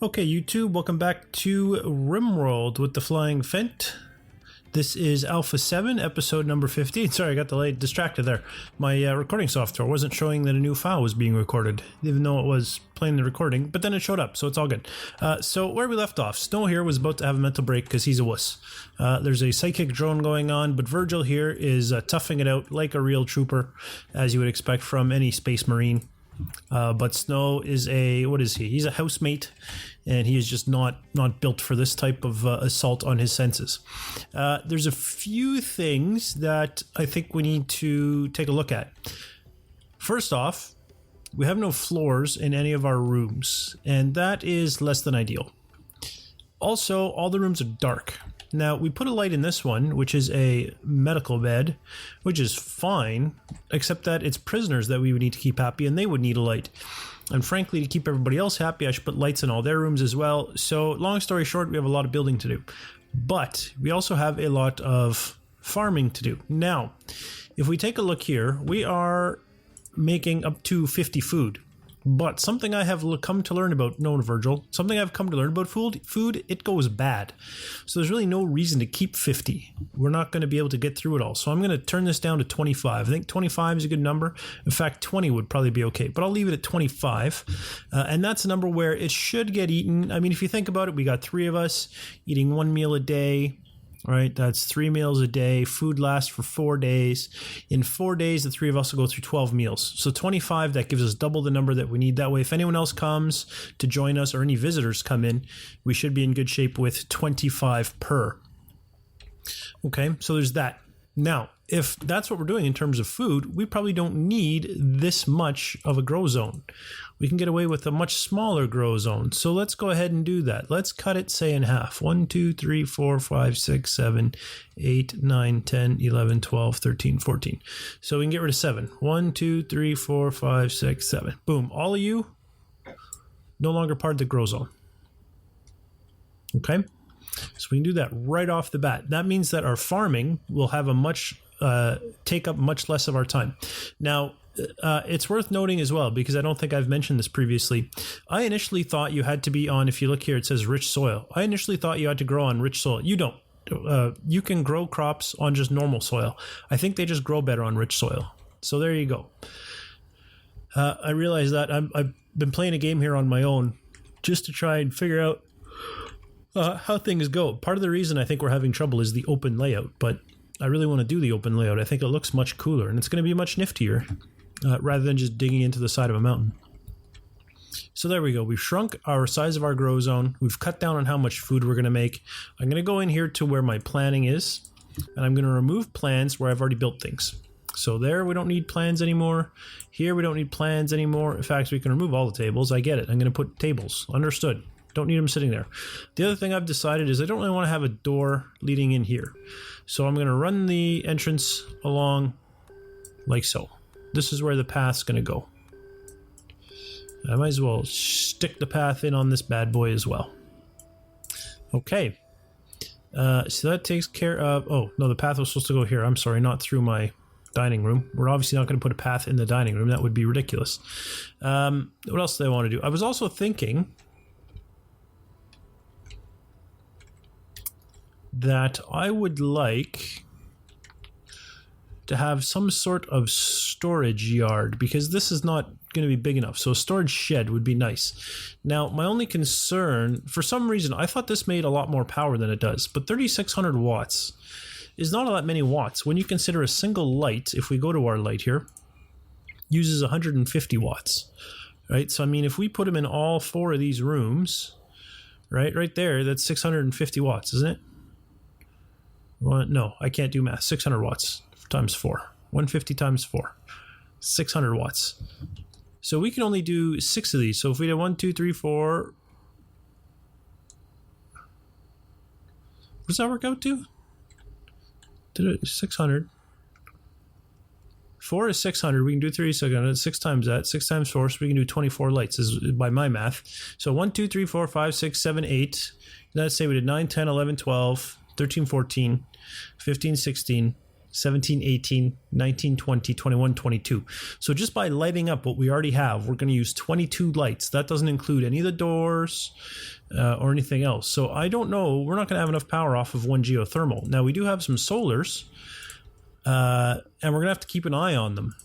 Okay, YouTube, welcome back to Rimworld with the Flying Phent. This is Alpha 7, episode number 15. Sorry, I got distracted there. My recording software wasn't showing that a new file was being recorded, even though it was playing the recording, but then it showed up, so it's all good. So where we left off, Snow here was about to have a mental break because he's a wuss. There's a psychic drone going on, but Virgil here is toughing it out like a real trooper, as you would expect from any space marine. But Snow is what is he? He's a housemate, and he is just not built for this type of assault on his senses. There's a few things that I think we need to take a look at. First off, we have no floors in any of our rooms, and that is less than ideal. Also, all the rooms are dark. Now, we put a light in this one, which is a medical bed, which is fine, except that it's prisoners that we would need to keep happy, and they would need a light. And frankly, to keep everybody else happy, I should put lights in all their rooms as well. So, long story short, we have a lot of building to do. But we also have a lot of farming to do. Now, if we take a look here, we are making up to 50 food. But something I have come to learn about, no, Virgil, something I've come to learn about food, it goes bad. So there's really no reason to keep 50. We're not going to be able to get through it all. So I'm going to turn this down to 25. I think 25 is a good number. In fact, 20 would probably be okay, but I'll leave it at 25. And that's a number where it should get eaten. I mean, if you think about it, we got 3 of us eating 1 meal a day. Right, that's 3 meals a day. Food lasts for 4 days. In 4 days, the 3 of us will go through 12 meals. So 25, that gives us double the number that we need. That way, if anyone else comes to join us or any visitors come in, we should be in good shape with 25 per. Okay, so there's that. Now, if that's what we're doing in terms of food, we probably don't need this much of a grow zone. We can get away with a much smaller grow zone. So let's go ahead and do that. Let's cut it, say, in half. 1, 2, 3, 4, 5, 6, 7, 8, 9, 10, 11, 12, 13, 14. So we can get rid of 7. 1, 2, 3, 4, 5, 6, 7. Boom. All of you no longer part of the grow zone. Okay? So we can do that right off the bat. That means that our farming will have take up much less of our time. Now, it's worth noting as well, because I don't think I've mentioned this previously. I initially thought you had to be on, if you look here, it says rich soil. I initially thought you had to grow on rich soil. You don't. You can grow crops on just normal soil. I think they just grow better on rich soil. So there you go. I realize that I've been playing a game here on my own just to try and figure out how things go. Part of the reason I think we're having trouble is the open layout, but I really want to do the open layout. I think it looks much cooler, and it's going to be much niftier rather than just digging into the side of a mountain. So there we go. We've shrunk our size of our grow zone. We've cut down on how much food we're going to make. I'm going to go in here to where my planning is, and I'm going to remove plans where I've already built things. So there, we don't need plans anymore. Here, we don't need plans anymore. In fact, we can remove all the tables. I get it. I'm going to put tables. Understood. Don't need them sitting there. The other thing I've decided is I don't really want to have a door leading in here. So I'm going to run the entrance along like so. This is where the path's going to go. I might as well stick the path in on this bad boy as well. Okay. So that takes care of... Oh, no, the path was supposed to go here. I'm sorry, not through my dining room. We're obviously not going to put a path in the dining room. That would be ridiculous. What else do I want to do? I was also thinking that I would like to have some sort of storage yard, because this is not going to be big enough. So a storage shed would be nice. Now, my only concern, for some reason, I thought this made a lot more power than it does, but 3,600 watts is not that many watts. When you consider a single light, if we go to our light here, uses 150 watts, right? So, I mean, if we put them in all 4 of these rooms, right there, that's 650 watts, isn't it? Well, no, I can't do math. 600 watts times 4. 150 times 4. 600 watts. So we can only do 6 of these. So if we did 1, 2, 3, 4... What does that work out to? 600. 4 is 600. We can do 3 seconds. 6 times that. 6 times 4. So we can do 24 lights is by my math. So 1, 2, 3, 4, 5, 6, 7, 8. Let's say we did 9, 10, 11, 12, 13, 14, 15, 16, 17, 18, 19, 20, 21, 22. So just by lighting up what we already have, we're going to use 22 lights. That doesn't include any of the doors or anything else. So I don't know. We're not going to have enough power off of one geothermal. Now, we do have some solars, and we're going to have to keep an eye on them.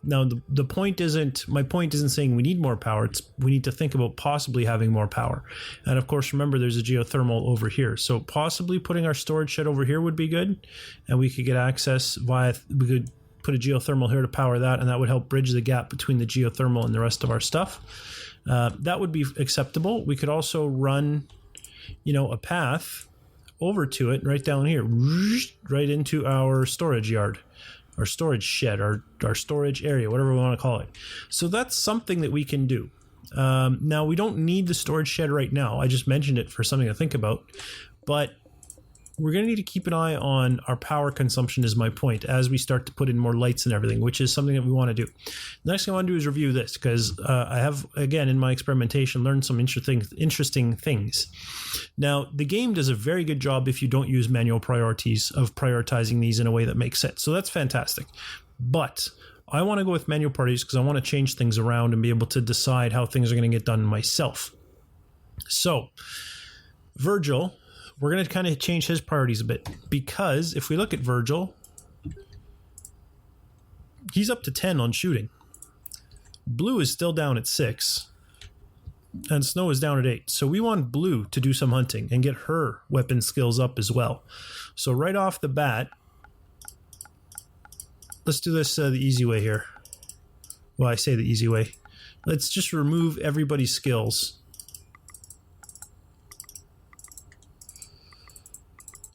Now, the point isn't, my point isn't saying we need more power. It's we need to think about possibly having more power. And of course, remember, there's a geothermal over here. So possibly putting our storage shed over here would be good. And we could get access via, we could put a geothermal here to power that. And that would help bridge the gap between the geothermal and the rest of our stuff. That would be acceptable. We could also run, a path over to it right down here, right into our storage yard. Our storage shed, our storage area, whatever we want to call it. So that's something that we can do. Now, we don't need the storage shed right now. I just mentioned it for something to think about. But we're going to need to keep an eye on our power consumption is my point as we start to put in more lights and everything, which is something that we want to do. The next thing I want to do is review this because I have, again, in my experimentation, learned some interesting things. Now, the game does a very good job if you don't use manual priorities of prioritizing these in a way that makes sense. So that's fantastic. But I want to go with manual priorities because I want to change things around and be able to decide how things are going to get done myself. So, Virgil, we're going to kind of change his priorities a bit because if we look at Virgil, he's up to 10 on shooting. Blue is still down at 6 and Snow is down at 8. So we want Blue to do some hunting and get her weapon skills up as well. So right off the bat, let's do this the easy way here. Well, I say the easy way. Let's just remove everybody's skills.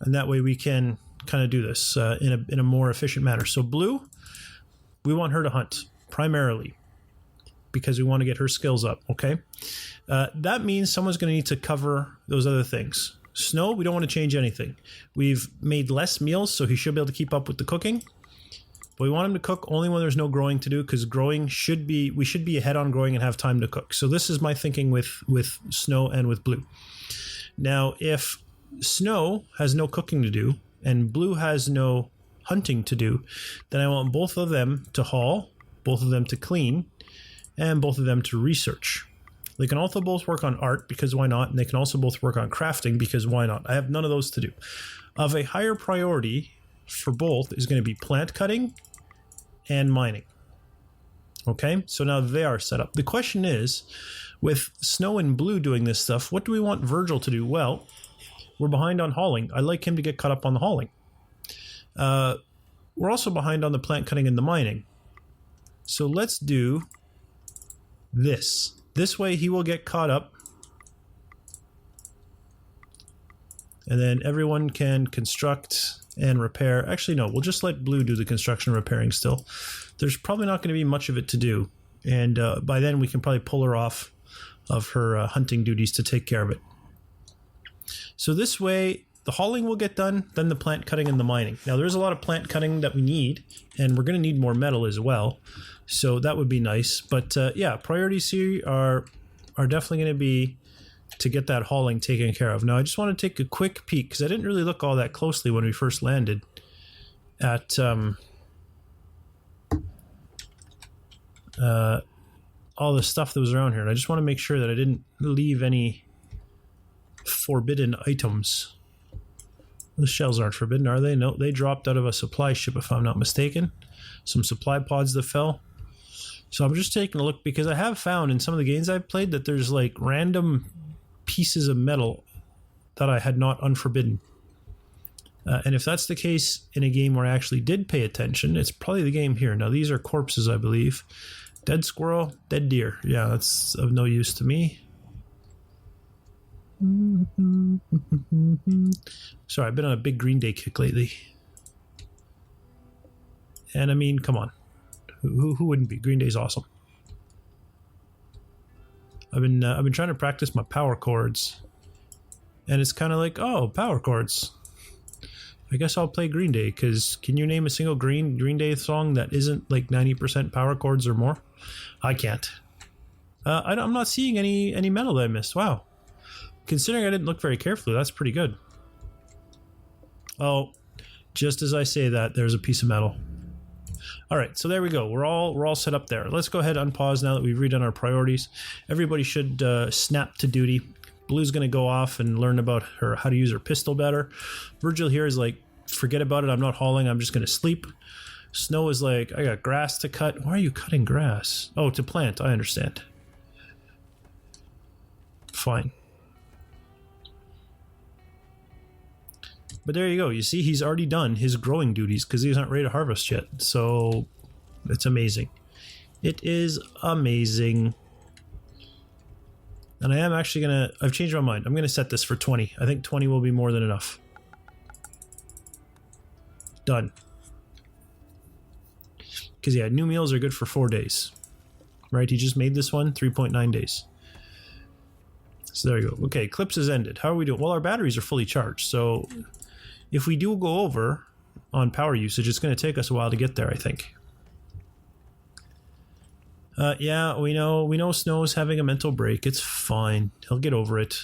And that way we can kind of do this in a more efficient manner. So Blue, we want her to hunt primarily because we want to get her skills up, okay? That means someone's going to need to cover those other things. Snow, we don't want to change anything. We've made less meals, so he should be able to keep up with the cooking. But we want him to cook only when there's no growing to do because growing we should be ahead on growing and have time to cook. So this is my thinking with Snow and with Blue. Now, if Snow has no cooking to do and Blue has no hunting to do, then I want both of them to haul, both of them to clean, and both of them to research. They can also both work on art because why not? And they can also both work on crafting because why not? I have none of those to do. Of a higher priority for both is going to be plant cutting and mining. Okay, so now they are set up. The question is, with Snow and Blue doing this stuff, what do we want Virgil to do? Well, we're behind on hauling. I'd like him to get caught up on the hauling. We're also behind on the plant cutting and the mining. So let's do this. This way he will get caught up. And then everyone can construct and repair. Actually, no, we'll just let Blue do the construction and repairing still. There's probably not going to be much of it to do. And by then we can probably pull her off of her hunting duties to take care of it. So this way, the hauling will get done, then the plant cutting and the mining. Now, there's a lot of plant cutting that we need, and we're going to need more metal as well. So that would be nice. But yeah, priorities here are definitely going to be to get that hauling taken care of. Now, I just want to take a quick peek, because I didn't really look all that closely when we first landed at all the stuff that was around here. And I just want to make sure that I didn't leave any forbidden items. The shells aren't forbidden, are they? No, they dropped out of a supply ship, if I'm not mistaken. Some supply pods that fell. So I'm just taking a look, because I have found in some of the games I've played that there's like random pieces of metal that I had not unforbidden. And if that's the case in a game where I actually did pay attention, it's probably the game here. Now, these are corpses, I believe. Dead squirrel, dead deer. Yeah, that's of no use to me. Sorry, I've been on a big Green Day kick lately. And I mean, come on. Who wouldn't be? Green Day's awesome. I've been trying to practice my power chords. And it's kind of like, oh, power chords. I guess I'll play Green Day, because can you name a single Green Day song that isn't like 90% power chords or more? I can't. I'm not seeing any metal that I missed. Wow. Considering I didn't look very carefully, that's pretty good. Oh, Just as I say that, there's a piece of metal. All right, so there we go. We're all set up there. Let's go ahead and unpause now that we've redone our priorities. Everybody should snap to duty. Blue's going to go off and learn about how to use her pistol better. Virgil here is like, forget about it. I'm not hauling. I'm just going to sleep. Snow is like, I got grass to cut. Why are you cutting grass? Oh, to plant. I understand. Fine. But there you go. You see, he's already done his growing duties because he's not ready to harvest yet. So it's amazing. It is amazing. And I am actually going to... I've changed my mind. I'm going to set this for 20. I think 20 will be more than enough. Done. Because, yeah, new meals are good for 4 days. Right? He just made this one 3.9 days. So there you go. Okay, Clips has ended. How are we doing? Well, our batteries are fully charged. So if we do go over on power usage, it's going to take us a while to get there, I think. Yeah, we know Snow's having a mental break. It's fine. He'll get over it.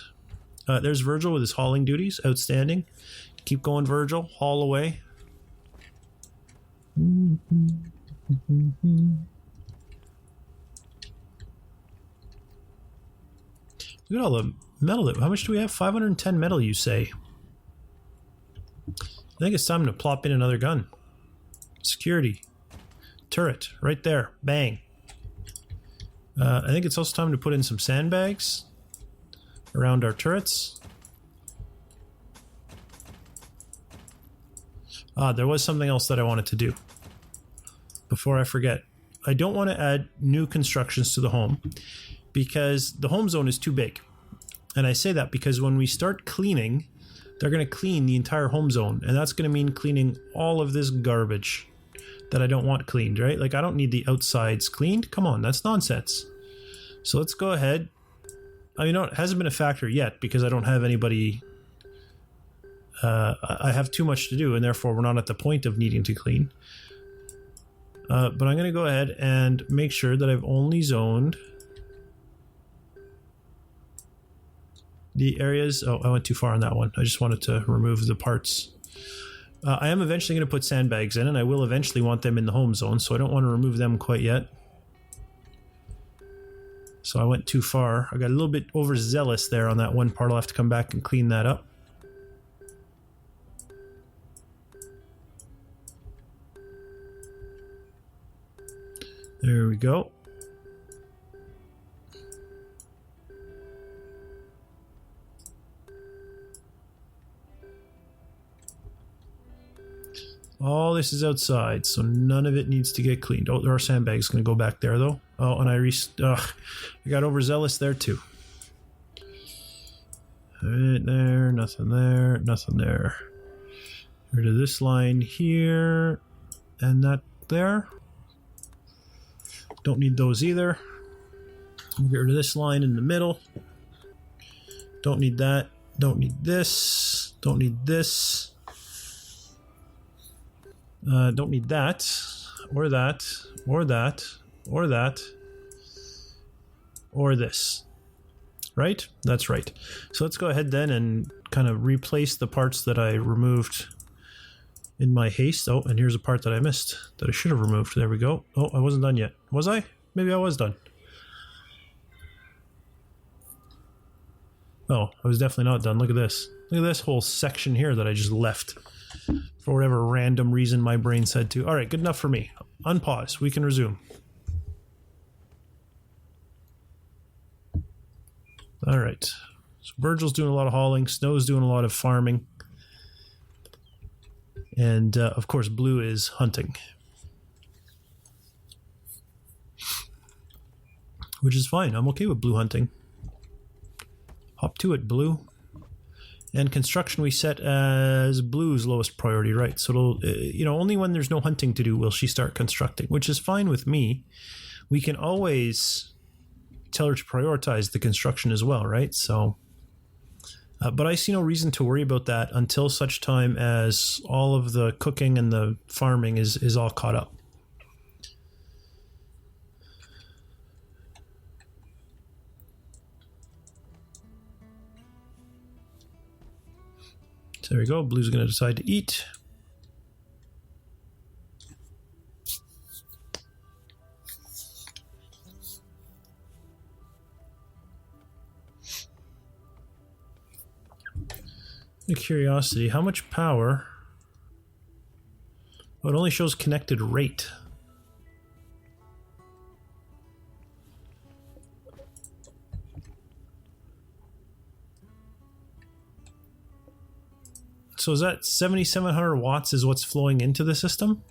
There's Virgil with his hauling duties. Outstanding. Keep going, Virgil. Haul away. Look at all the metal. How much do we have? 510 metal, you say? I think it's time to plop in another gun. Security. Turret. Right there. Bang. I think it's also time to put in some sandbags around our turrets. There was something else that I wanted to do. Before I forget. I don't want to add new constructions to the home because the home zone is too big. And I say that because when we start cleaning, they're going to clean the entire home zone. And that's going to mean cleaning all of this garbage that I don't want cleaned, right? Like, I don't need the outsides cleaned. Come on, that's nonsense. So let's go ahead. I mean, it hasn't been a factor yet because I don't have anybody... I have too much to do, and therefore we're not at the point of needing to clean. But I'm going to go ahead and make sure that I've only zoned the areas... Oh, I went too far on that one. I just wanted to remove the parts. I am eventually going to put sandbags in, and I will eventually want them in the home zone, so I don't want to remove them quite yet. So I went too far. I got a little bit overzealous there on that one part. I'll have to come back and clean that up. There we go. All this is outside, so none of it needs to get cleaned. Oh, there are sandbags going to go back there, though. Oh, and I got overzealous there, too. Right there, nothing there, nothing there. Get rid of this line here, and that there. Don't need those either. Get rid of this line in the middle. Don't need that. Don't need this. Don't need this. Don't need that, or that, or that, or that, or this. Right? That's right. So let's go ahead then and kind of replace the parts that I removed in my haste. Oh, and here's a part that I missed that I should have removed. There we go. Oh, I wasn't done yet. Was I? Maybe I was done. Oh, I was definitely not done. Look at this. Look at this whole section here that I just left. For whatever random reason my brain said to. Alright, good enough for me. Unpause. We can resume. Alright. So Virgil's doing a lot of hauling. Snow's doing a lot of farming. And, of course, Blue is hunting. Which is fine. I'm okay with Blue hunting. Hop to it, Blue. And construction we set as Blue's lowest priority, right? So it'll, only when there's no hunting to do will she start constructing, which is fine with me. We can always tell her to prioritize the construction as well, right? So, but I see no reason to worry about that until such time as all of the cooking and the farming is all caught up. So there we go. Blue's going to decide to eat. A curiosity, how much power? Oh, it only shows connected rate. So is that 7,700 watts is what's flowing into the system?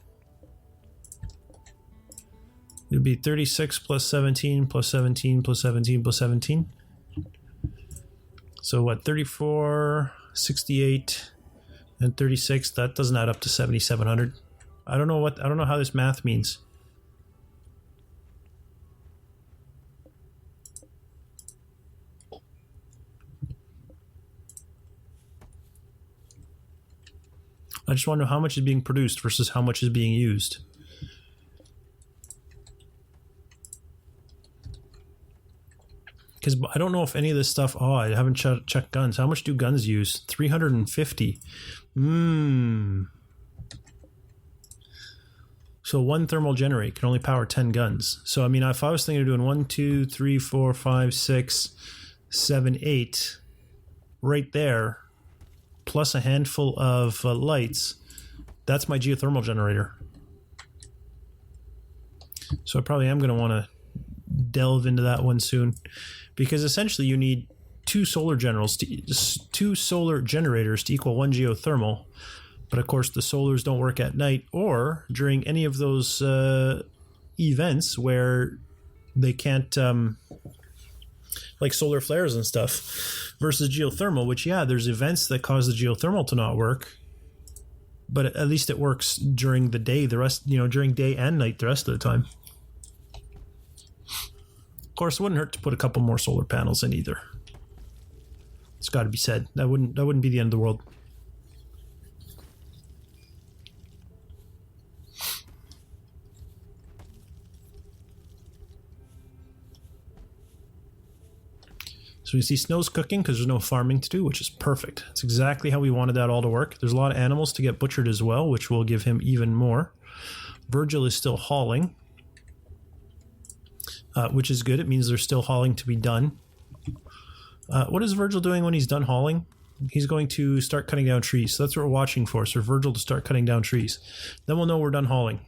It would be 36 plus 17 plus 17 plus 17 plus 17. So what, 34, 68, and 36, that doesn't add up to 7,700. I don't know how this math means. I just want to know how much is being produced versus how much is being used. Because I don't know if any of this stuff... Oh, I haven't checked guns. How much do guns use? 350. So one thermal generator can only power 10 guns. So, I mean, if I was thinking of doing 1, 2, 3, 4, 5, 6, 7, 8, right there, plus a handful of lights, that's my geothermal generator. So I probably am going to want to delve into that one soon, because essentially you need two solar generators to equal one geothermal. But of course the solars don't work at night or during any of those events where they can't like solar flares and stuff, versus geothermal, which, yeah, there's events that cause the geothermal to not work, but at least it works during the day, during day and night the rest of the time. Of course, it wouldn't hurt to put a couple more solar panels in either. It's got to be said. That wouldn't be the end of the world. So you see snow's cooking because there's no farming to do, which is perfect. It's exactly how we wanted that all to work. There's a lot of animals to get butchered as well, which will give him even more. Virgil is still hauling, which is good. It means there's still hauling to be done. What is Virgil doing when he's done hauling? He's going to start cutting down trees. So that's what we're watching for Virgil to start cutting down trees. Then we'll know we're done hauling.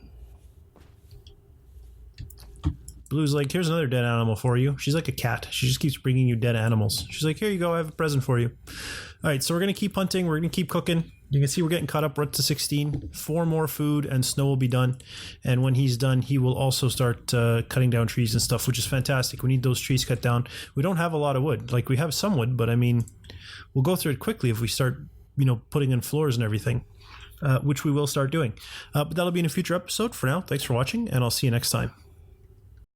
Blue's like, here's another dead animal for you. She's like a cat. She just keeps bringing you dead animals. She's like, here you go. I have a present for you. All right, so we're going to keep hunting. We're going to keep cooking. You can see we're getting caught up. We're up to 16. 4 more food and snow will be done. And when he's done, he will also start cutting down trees and stuff, which is fantastic. We need those trees cut down. We don't have a lot of wood. Like, we have some wood, but I mean, we'll go through it quickly if we start, putting in floors and everything, which we will start doing. But that'll be in a future episode. For now, thanks for watching, and I'll see you next time.